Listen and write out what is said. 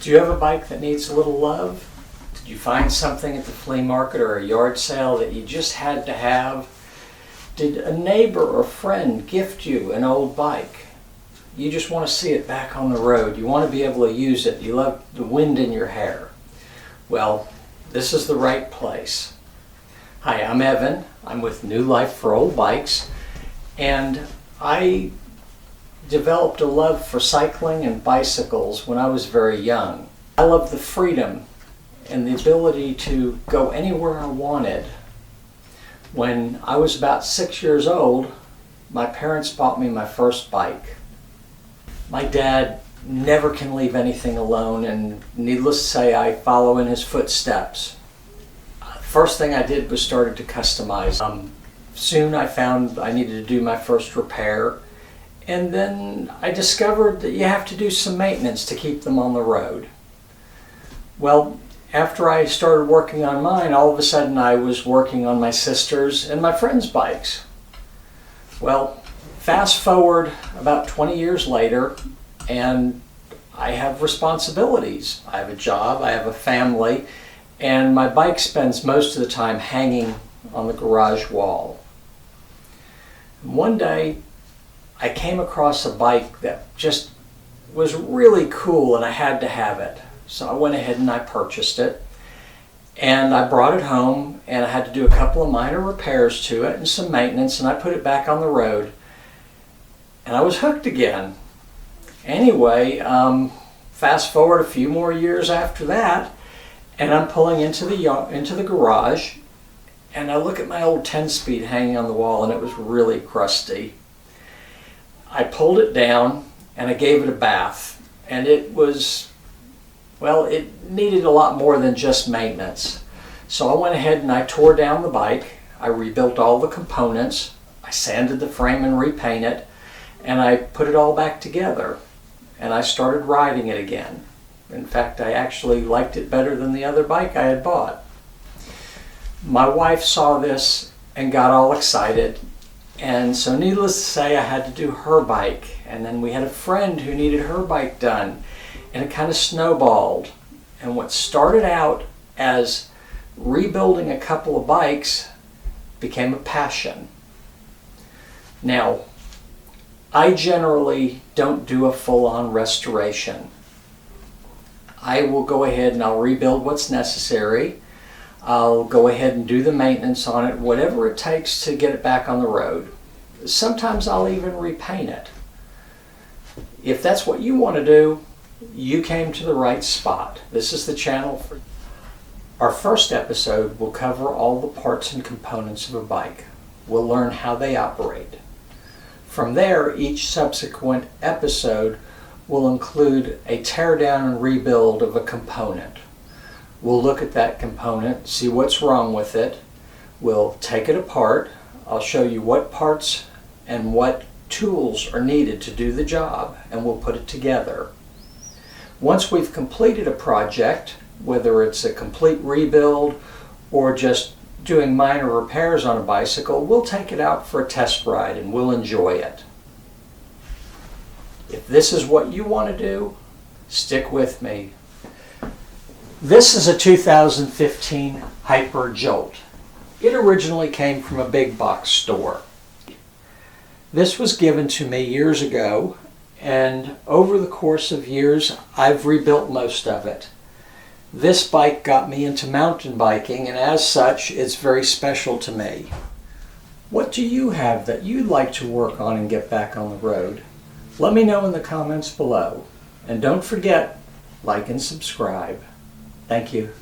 Do you have a bike that needs a little love? Did you find something at the flea market or a yard sale that you just had to have? Did a neighbor or friend gift you an old bike? You just want to see it back on the road. You want to be able to use it. You love the wind in your hair. Well, this is the right place. Hi, I'm Evan. I'm with New Life for Old Bikes, and I developed a love for cycling and bicycles when I was very young. I love the freedom and the ability to go anywhere I wanted. When I was about 6 years old, my parents bought me my first bike. My dad never can leave anything alone, and needless to say, I follow in his footsteps. First thing I did was started to customize. Soon I found I needed to do my first repair, and then I discovered that you have to do some maintenance to keep them on the road. Well, after I started working on mine, all of a sudden I was working on my sister's and my friends' bikes. Well, fast forward about 20 years later, and I have responsibilities. I have a job, I have a family, and my bike spends most of the time hanging on the garage wall. One day, I came across a bike that just was really cool and I had to have it. So I went ahead and I purchased it, and I brought it home, and I had to do a couple of minor repairs to it and some maintenance, and I put it back on the road, and I was hooked again. Anyway, fast forward a few more years after that, and I'm pulling into the garage, and I look at my old 10-speed hanging on the wall, and it was really crusty. I pulled it down and I gave it a bath, and it needed a lot more than just maintenance. So I went ahead and I tore down the bike, I rebuilt all the components, I sanded the frame and repainted it, and I put it all back together, and I started riding it again. In fact, I actually liked it better than the other bike I had bought. My wife saw this and got all excited, and so needless to say, I had to do her bike, and then we had a friend who needed her bike done, and it kind of snowballed. And what started out as rebuilding a couple of bikes became a passion. Now, I generally don't do a full-on restoration. I will go ahead and I'll rebuild what's necessary. I'll go ahead and do the maintenance on it, whatever it takes to get it back on the road. Sometimes I'll even repaint it. If that's what you want to do, you came to the right spot. This is the channel for you. Our first episode will cover all the parts and components of a bike. We'll learn how they operate. From there, each subsequent episode will include a teardown and rebuild of a component. We'll look at that component, see what's wrong with it. We'll take it apart. I'll show you what parts and what tools are needed to do the job, and we'll put it together. Once we've completed a project, whether it's a complete rebuild or just doing minor repairs on a bicycle, we'll take it out for a test ride and we'll enjoy it. If this is what you want to do, stick with me. This is a 2015 Hyper Jolt. It originally came from a big box store. This was given to me years ago, and over the course of years I've rebuilt most of it. This bike got me into mountain biking, and as such it's very special to me. What do you have that you'd like to work on and get back on the road? Let me know in the comments below, and don't forget, like and subscribe. Thank you.